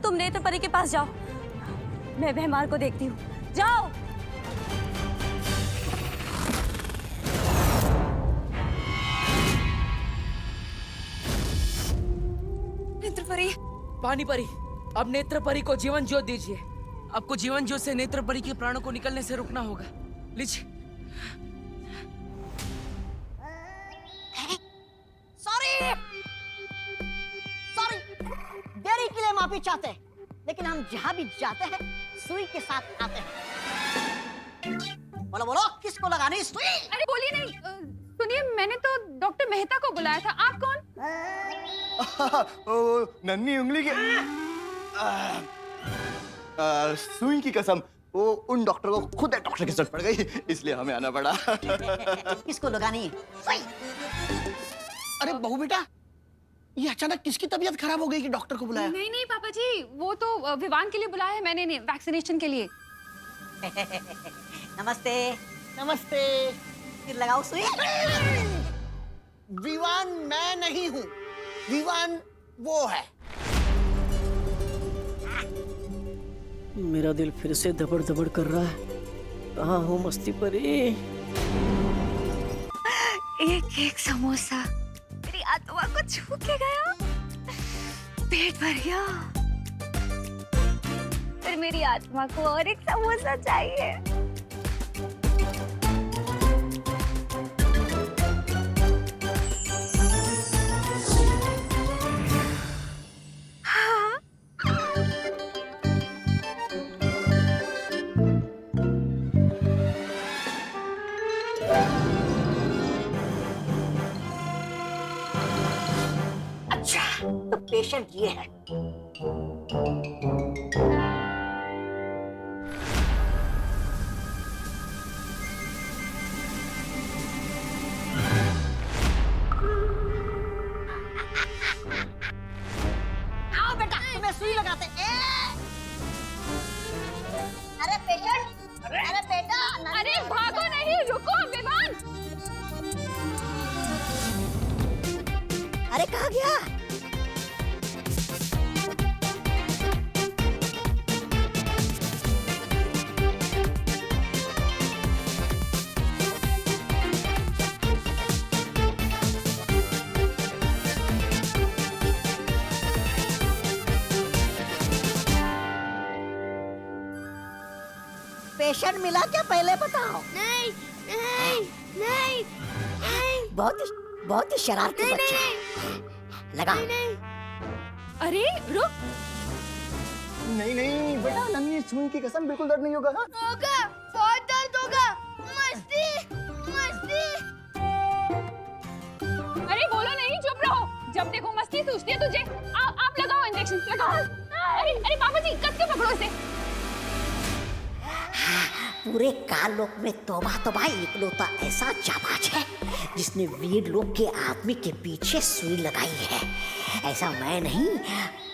तुम नेत्र परी के पास जाओ, मैं भैमार को देखती हूँ। जाओ। नेत्र परी। पानी परी, अब नेत्र परी को जीवन ज्योत दीजिए। आपको जीवन ज्योत से नेत्र परी के प्राणों को निकलने से रुकना होगा। लीजिए। सॉरी, देरी के लिए माफी चाहते हैं, लेकिन हम जहाँ भी जाते हैं सुई के साथ आते हैं। बोलो बोलो, किसको लगानी सुई? अरे बोलिए नहीं। सुनिए, मैंने तो डॉक्टर मेहता को बुलाया था। आप कौन? नन्ही उंगली के सुई की कसम, वो उन डॉक्टर को खुद डॉक्टर की जरूरत पड़ गई, इसलिए हमें आना पड़ा। किसको लगानी है सुई? अरे बहू बेटा, ये अचानक किसकी तबीयत खराब हो गई कि डॉक्टर को बुलाया? नहीं नहीं पापा जी, वो तो विवान के लिए बुलाया है मैंने, वैक्सीनेशन के लिए। नमस्ते। नमस्ते। फिर लगाओ सुई। विवान मैं नहीं हूँ, विवान वो है। मेरा दिल फिर से धबड़ धबड़ कर रहा है। कहाँ हो मस्ती परी? एक एक समोसा मेरी आत्मा को छू के गया, पेट भर गया। फिर मेरी आत्मा को और एक समोसा चाहिए। तो पेशेंट ये है। आओ बेटा, तुम्हें सुई लगाते। अरे पेशेंट, अरे बेटा, अरे भागो नहीं, रुको विवान। अरे कहाँ गया? पेशेंट मिला क्या, पहले बताओ। नहीं नहीं नहीं नहीं, बहुत ही शरारती बच्चा है। लगा। अरे रुक। नहीं नहीं बेटा, नन्ही सुई की कसम, बिल्कुल दर्द नहीं होगा। होगा, बहुत दर्द होगा। मस्ती मस्ती। अरे बोलो नहीं, चुप रहो। जब देखो मस्ती सूझती है तुझे। आप लगाओ इंजेक्शन, लगाओ। अरे अरे पापा जी, कस के पकड़ो इसे। पूरे काल लोक में तौबा तौबा इकलौता ऐसा जाबाज है जिसने वीर लोक के आदमी के पीछे सुई लगाई है। ऐसा मैं नहीं,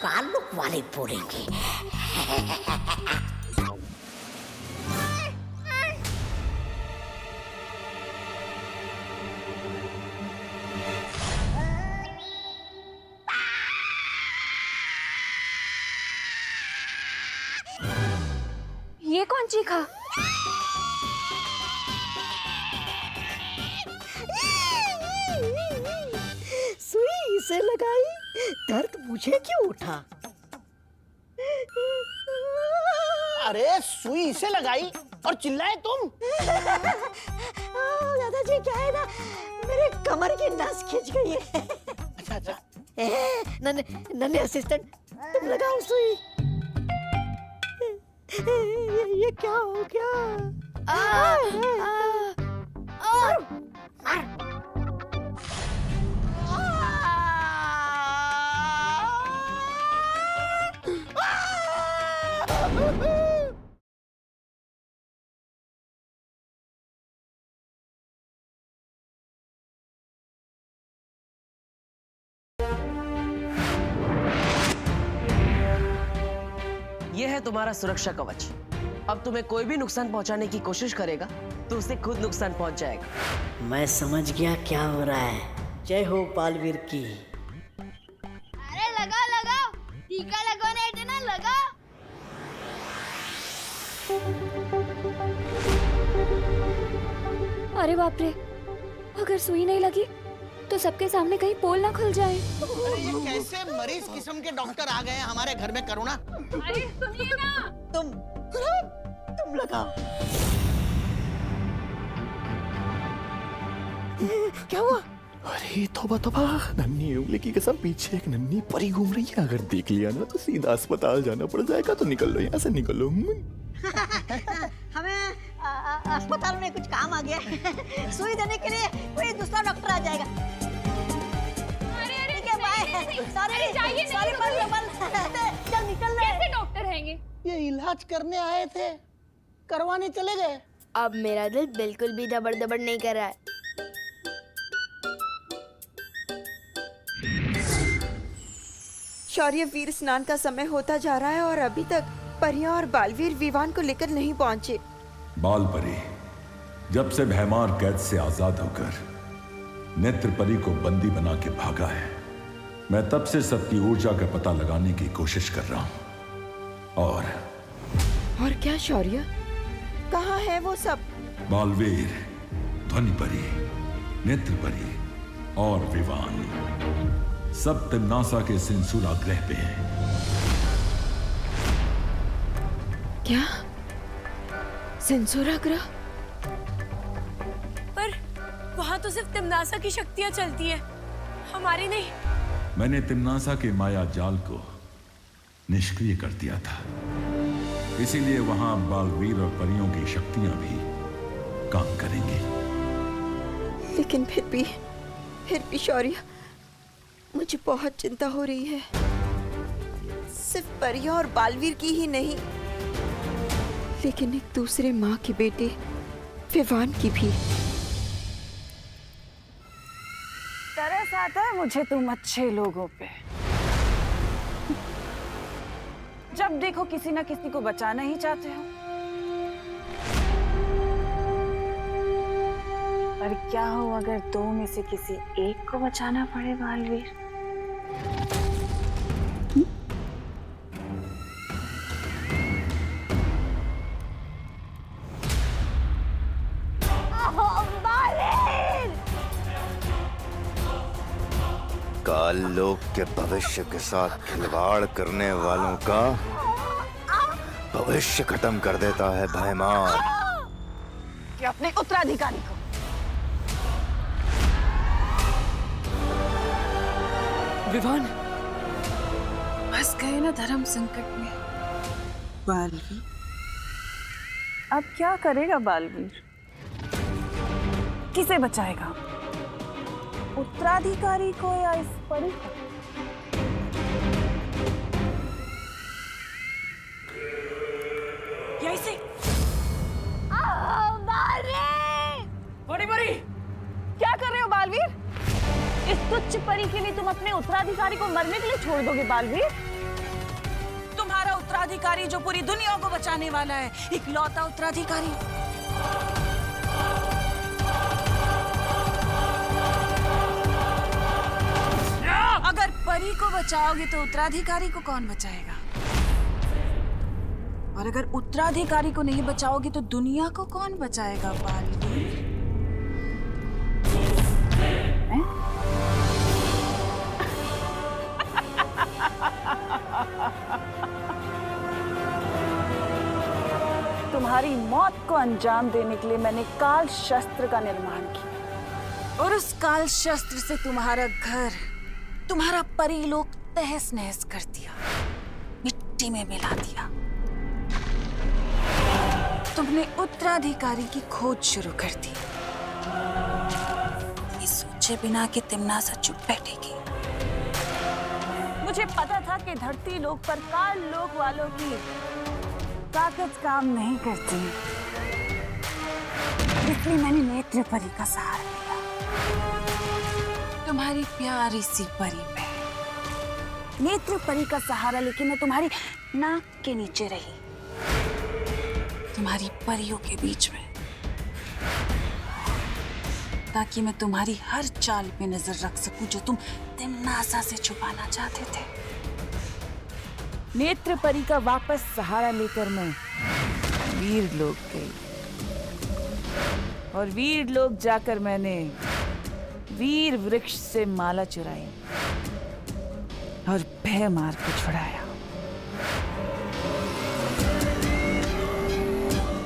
काल लोक वाले बोलेंगे। ये कौन चीखा? सुई इसे लगाई, दर्द मुझे क्यों उठा? अरे सुई इसे लगाई और चिल्लाए तुम? दादाजी, क्या है ना, मेरे कमर की नस खिंच गई है। अच्छा अच्छा। नन्हे असिस्टेंट, तुम लगाओ सुई। ये क्या हो गया? ये है तुम्हारा सुरक्षा कवच। अब तुम्हें कोई भी नुकसान पहुंचाने की कोशिश करेगा तो उसे खुद नुकसान पहुंच जाएगा। मैं समझ गया क्या हो रहा है। जय हो बालवीर की। अरे लगाओ लगाओ, टीका लगवाने एंटीना लगा। अरे बाप रे, अगर सुई नहीं लगी तो सबके सामने कहीं पोल ना खुल जाए। अरे ये कैसे मरीज किस्म के डॉक्टर आ गए हैं हमारे घर में, करुणा। अरे सुनिए ना, तुम लगाओ। क्या हुआ? अरे तौबा तौबा, नन्ही उंगली की कसम, पीछे एक नन्ही परी घूम रही है। अगर देख लिया ना तो सीधा अस्पताल जाना पड़ जाएगा। तो निकल लो यहाँ से, निकलो। हमें अस्पताल में कुछ काम आ गया है। सुई देने के लिए कोई दूसरा डॉक्टर आ जाएगा। ठीक है, बाय। सॉरी, जाइए, सॉरी, चल निकल रहे। कैसे डॉक्टर हैंगे? ये इलाज करने आए थे, करवाने चले गए। अब मेरा दिल बिल्कुल भी दबड़ दबड़ नहीं कर रहा है। शौर्य वीर स्नान का समय होता जा रहा है और अभी तक परिया और बालवीर विवान को लेकर नहीं पहुंचे। बालपरी जब से भैमार कैद से आजाद होकर नेत्र परी को बंदी बना के भागा है, मैं तब से सबकी ऊर्जा का पता लगाने की कोशिश कर रहा हूं। और क्या शौर्य, कहाँ है वो सब? बालवीर, ध्वनि परी, नेत्र परी और विवान सब तिम्नासा के सिंसुरा ग्रह पे हैं। क्या? सिंसुरा ग्रह? पर वहाँ तो सिर्फ तिम्नासा की शक्तियाँ चलती हैं, हमारी नहीं। मैंने तिम्नासा के माया जाल को निष्क्रिय कर दिया था, इसीलिए वहां बालवीर और परियों की शक्तियां भी काम करेंगी। लेकिन फिर भी शौर्य, मुझे बहुत चिंता हो रही है। सिर्फ परिया और बालवीर की ही नहीं, लेकिन एक दूसरे माँ के बेटे विवान की भी। तरस आता है मुझे तुम अच्छे लोगों पे। जब देखो किसी ना किसी को बचाना ही चाहते हो। पर क्या हो अगर दो में से किसी एक को बचाना पड़े बालवीर? काल लोक के भविष्य के साथ खिलवाड़ करने वालों का भविष्य खत्म कर देता है भैमार। कि अपने उत्तराधिकारी को। विवान, फंस गए ना धर्म संकट में। बालवीर, अब क्या करेगा बालवीर? किसे बचाएगा? उत्तराधिकारी को या इस परी को? यहीं से। बड़ी बड़ी, क्या कर रहे हो बालवीर? इस तुच्छ परी के लिए तुम अपने उत्तराधिकारी को मरने के लिए छोड़ दोगे बालवीर? तुम्हारा उत्तराधिकारी जो पूरी दुनिया को बचाने वाला है, इकलौता उत्तराधिकारी। अगर परी को बचाओगे तो उत्तराधिकारी को कौन बचाएगा? और अगर उत्तराधिकारी को नहीं बचाओगे तो दुनिया को कौन बचाएगा बालवीर? तुम्हारी मौत को अंजाम देने के लिए मैंने काल शस्त्र का निर्माण किया और उस काल शस्त्र से तुम्हारा घर, तुम्हारा परीलोक तहस नहस कर दिया, मिट्टी में मिला दिया। तुमने उत्तराधिकारी की खोज शुरू कर दी, ये सोचे बिना कि तिम्नासा चुप बैठेगी। मुझे पता था कि धरती लोक पर काल लोक वालों की ताकत काम नहीं करती, इसलिए मैंने नेत्र परी का सहारा लिया। तुम्हारी प्यारी सी परी पे नेत्र परी का सहारा लेके मैं तुम्हारी नाक के नीचे रही, तुम्हारी परियों के बीच में, ताकि मैं तुम्हारी हर चाल पे नजर रख सकूं जो तुम तिम्नासा से छुपाना चाहते थे। नेत्र परी का वापस सहारा लेकर मैं वीर लोग गई, और वीर लोग जाकर मैंने वीर वृक्ष से माला चुराई और भय मार के छुड़ाया।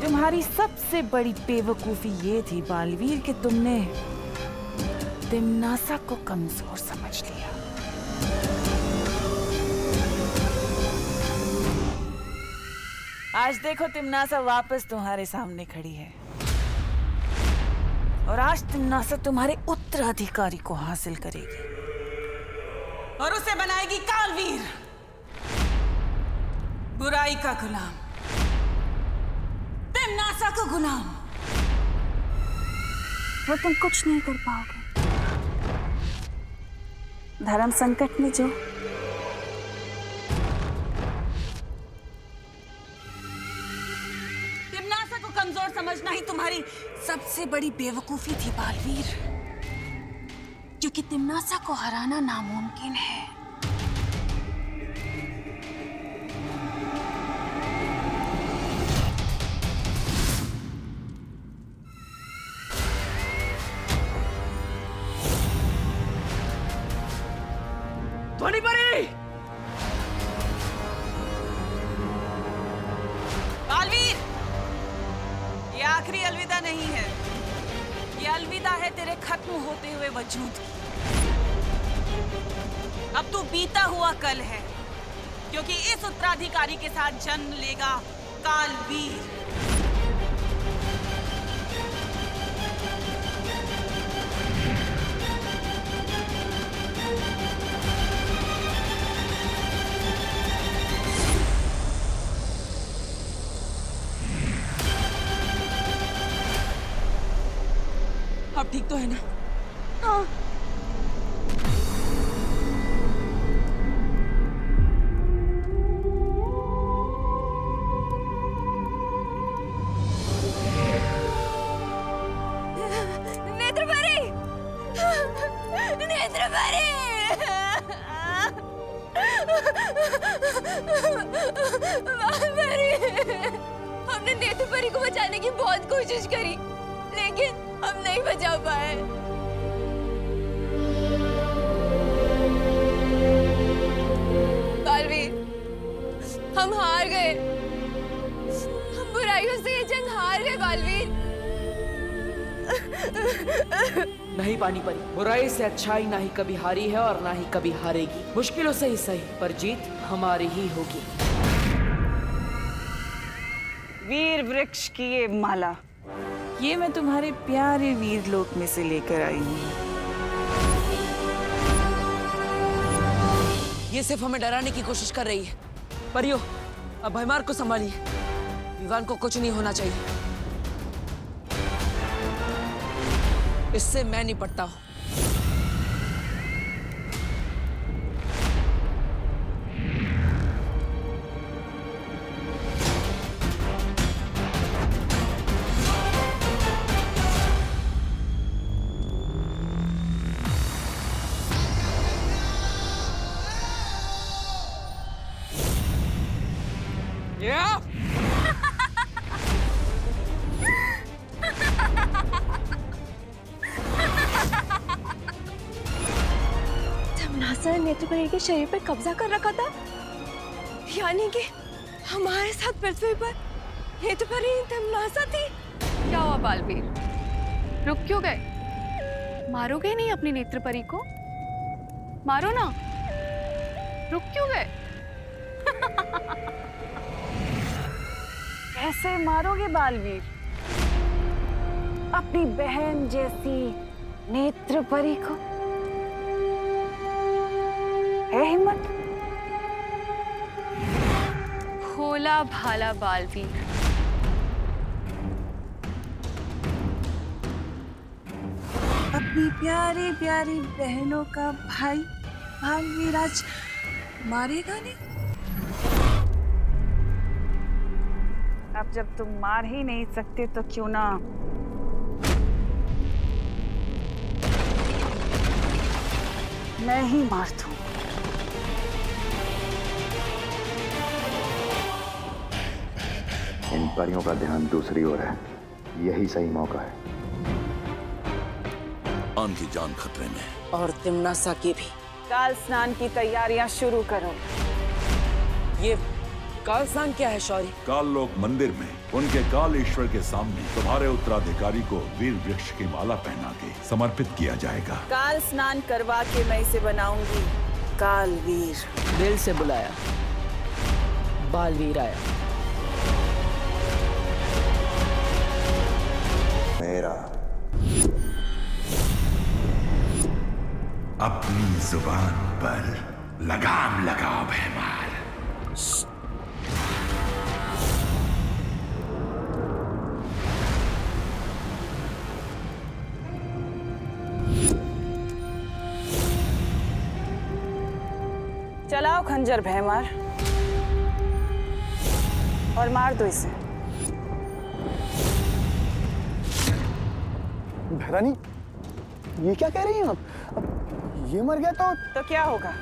तुम्हारी सबसे बड़ी बेवकूफी ये थी बालवीर कि तुमने तिम्नासा को कमजोर समझ लिया। आज देखो तिम्नासा वापस तुम्हारे सामने खड़ी है, और आज तिम्नासा तुम्हारे उत्तराधिकारी को हासिल करेगी और उसे बनाएगी कालवीर, बुराई का गुलाम, तिम्नासा का गुलाम। वो तुम कुछ नहीं कर पाओगे। धर्म संकट में जो तिम्नासा को कमजोर समझना ही तुम्हारी सबसे बड़ी बेवकूफी थी बालवीर, क्योंकि तिम्नासा को हराना नामुमकिन है। ध्वनि परी! बालवीर, ये आखिरी अलविदा नहीं है, ये अलविदा है तेरे खत्म होते हुए वजूद की। अब तू बीता हुआ कल है, क्योंकि इस उत्तराधिकारी के साथ जन्म लेगा कालवीर। अब ठीक तो है ना? हाँ। नेत्रपरी! नेत्रपरी! बालपरी! हमने नेत्रपरी को बचाने की बहुत कोशिश करी, लेकिन हम नहीं बचा पाए। बालवीर, हम हार गए। हम बुराइयों से ये जंग हार गए बालवीर। नहीं पानी परी, बुराई से अच्छाई ना ही कभी हारी है और ना ही कभी हारेगी। मुश्किलों से ही सही, पर जीत हमारी ही होगी। वीर वृक्ष की ये माला, ये मैं तुम्हारे प्यारे वीर लोक में से लेकर आई हूँ। ये सिर्फ हमें डराने की कोशिश कर रही है। परियो, अब भयमार को संभालिए। विवान को कुछ नहीं होना चाहिए। इससे मैं निपटता हूँ। तिम्नासा ने नेत्रपरी के शरीर पर कब्जा कर रखा था, यानी कि हमारे साथ पृथ्वी पर नेत्रपरी तिम्नासा थी। क्या हुआ बालवीर? रुक क्यों गए? मारोगे नहीं अपनी नेत्रपरी को? मारो ना। रुक क्यों गए? कैसे मारोगे बालवीर अपनी बहन जैसी नेत्र परी को? है हिम्मत? भोला भाला बालवीर, अपनी प्यारी प्यारी बहनों का भाई बालवीर आज मारेगा नहीं? अब जब तुम मार ही नहीं सकते तो क्यों ना मैं ही मार दूं। परियों का ध्यान दूसरी ओर है। यही सही मौका है। आन की जान खतरे में। और तिम्नासा की भी। काल स्नान की तैयारियां शुरू करो। ये काल स्नान क्या है शौर्य? काल लोक मंदिर में उनके काल ईश्वर के सामने तुम्हारे उत्तराधिकारी को वीर वृक्ष की माला पहना के समर्पित किया जाएगा। काल स्नान करवा के मैं इसे बनाऊंगी कालवीर। दिल से बुलाया, बालवीर आया। मेरा अपनी जुबान पर लगाम लगाओ भैमार। चलाओ खंजर भैमार और मार दो इसे। भैरानी, ये क्या कह रही हैं आप? अब ये मर गया तो क्या होगा?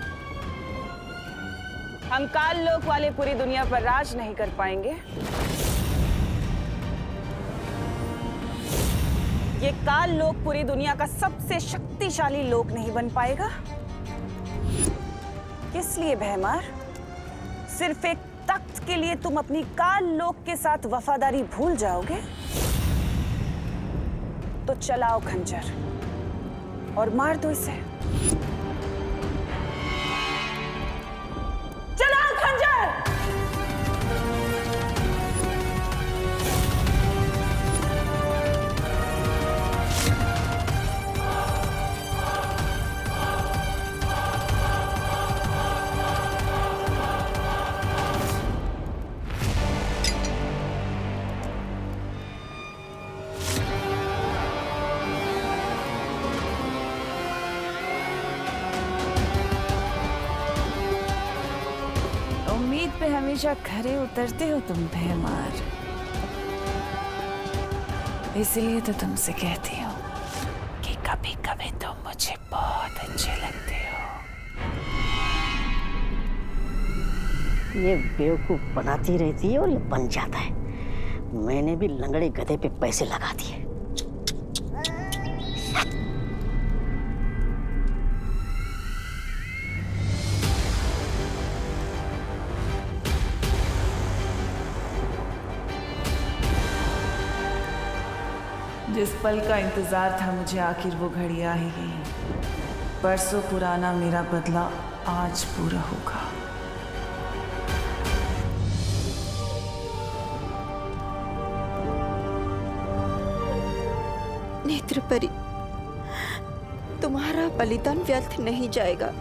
हम काल लोक वाले पूरी दुनिया पर राज नहीं कर पाएंगे। ये काल लोक पूरी दुनिया का सबसे शक्तिशाली लोक नहीं बन पाएगा। किस लिए भैमार? सिर्फ एक तख्त के लिए तुम अपनी काल लोक के साथ वफादारी भूल जाओगे? तो चलाओ खंजर और मार दो इसे। चलाओ खंजर। उम्मीद पे हमेशा खरे उतरते हो तुम भैमार। इसलिए तो तुमसे कहती हूँ कि कभी कभी तुम मुझे बहुत अच्छे लगते हो। ये बेवकूफ बनाती रहती है और ये बन जाता है। मैंने भी लंगड़े गधे पे पैसे लगा दिए। जिस पल का इंतजार था मुझे, आखिर वो घड़ी आ ही गई। परसों पुराना मेरा बदला आज पूरा होगा। नेत्रपरी, तुम्हारा बलिदान व्यर्थ नहीं जाएगा।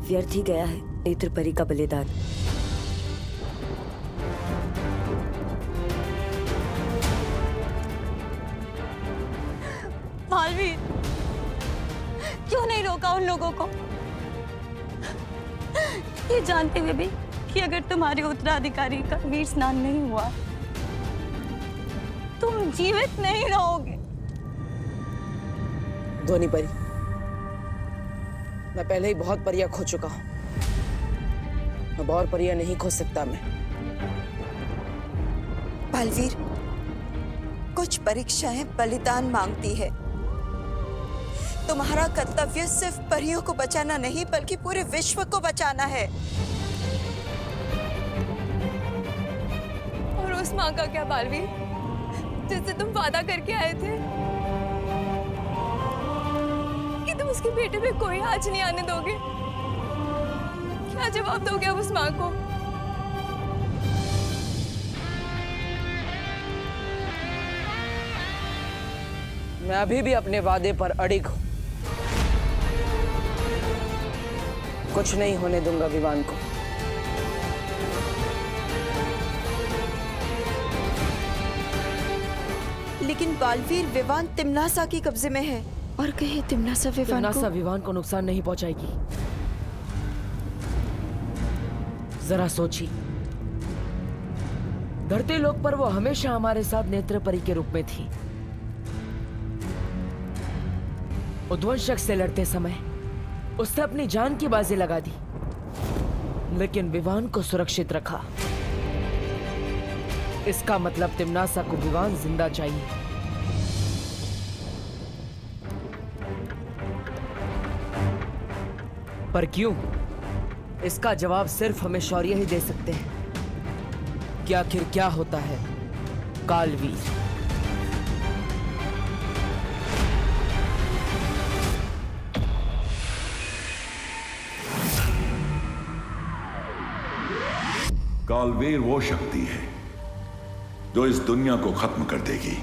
व्यर्थ ही गया है नेत्रपरी का बलिदान। मालवीर, क्यों नहीं रोका उन लोगों को? ये जानते हुए भी कि अगर तुम्हारे उत्तराधिकारी का वीर स्नान नहीं हुआ, तुम जीवित नहीं रहोगे। धोनी परी, मैं पहले ही बहुत परियां खो चुका हूं। अब और परियां नहीं खो सकता मैं। बालवीर, कुछ परीक्षाएं बलिदान मांगती है। तुम्हारा कर्तव्य सिर्फ परियों को बचाना नहीं बल्कि पूरे विश्व को बचाना है। और उस माँ का क्या बालवीर, जिससे तुम वादा करके आए थे कि तुम उसके बेटे पे कोई आँच नहीं आने दोगे? क्या जवाब दोगे अब उस माँ को? मैं अभी भी अपने वादे पर अड़िग हूं। कुछ नहीं होने दूंगा विवान को। लेकिन बालवीर विवान तिम्नासा के कब्जे में है और कहीं तिम्नासा विवान को नुकसान नहीं पहुंचाएगी। जरा सोचिए, धरती लोक पर वो हमेशा हमारे साथ नेत्र परी के रूप में थी। उद्वंशक से लड़ते समय उसने अपनी जान की बाजी लगा दी, लेकिन विवान को सुरक्षित रखा। इसका मतलब तिम्नासा को विवान जिंदा चाहिए। पर क्यों? इसका जवाब सिर्फ हमें शौर्य ही दे सकते हैं कि आखिर क्या होता है कालवीर। कालवीर वो शक्ति है जो इस दुनिया को खत्म कर देगी।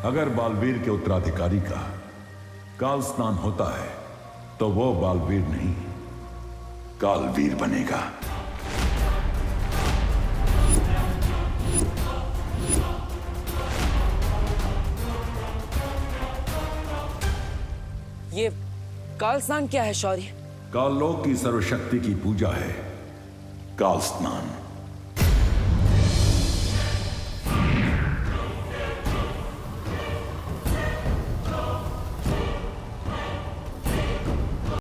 अगर बालवीर के उत्तराधिकारी का काल स्नान होता है तो वो बालवीर नहीं, कालवीर बनेगा। ये काल स्नान क्या है शौर्य? काललोक की सर्वशक्ति की पूजा है काल स्नान।